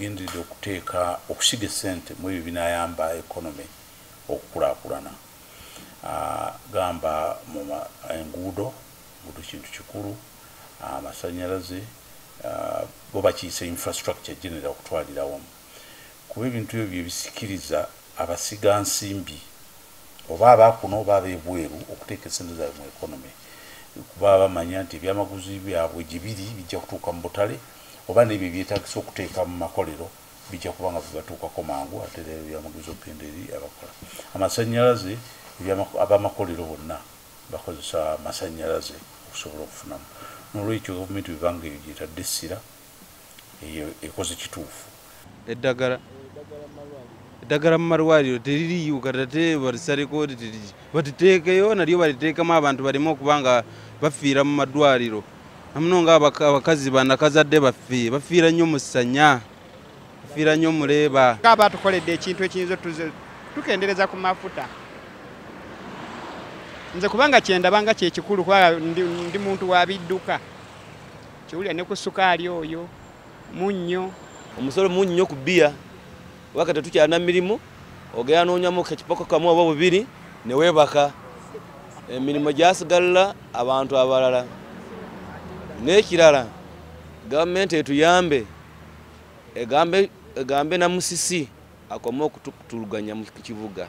egenderedde okuteeka okusiga essente mu ebyo binayamba economy okukulaakulana. Gamba mu enguudo kintu kikulu, amasanyalaze bo bakiyise infrastructure general okutwalira wamu. Kuba ebintu ebyo byebisikiriza abasiga nsimbi oba abakuno oba ab'ebweru okuteeka essente zaabwe mu economy, kuba bamanya nti ebyamaguzi byabwe gye biri bijja kutuuka mu butale oba n'ebyo ebyetaagisa okuteeka mu makolero bijja kuba nga bibatuukako mangu, ate ebyamaguzi okugenda eri abakola amasanyalaze. Abamakolero bonna bakozesa amasanyalaze okusobola okufunamu. N'olwekyo gavumenti bibanga eyo gyetadde essira eyo ekoze kituufu. Eddagala mu malwaliro teririyo katate balisaleko batiteekeyo nalyo baliteekamu abantu baleme okuba nga bafiira mu madwaliro. Namuno nga abakazi banakazadde bafiira nnyo mu ssanya, bafiira nnyo mu leeba. Batukoledde ekintu ekiyinza tukendereza ku mafuta. Nze kubanga kyendabanga kyekikulu kuba ndi muntu wa bidduka. Kiwulira ne ku sukaali oyo, munnyo. Omusolo munnyo ku bbiya. Wakati tukyalina mirimu ogenda noonyamu ekipoko kamu oba bubiri ne weebaka. Emirimu gyasigalira abantu abalala. N'ekirala gavumenti etuyambe egambe na musisi akome okutuluganya mu kibuga.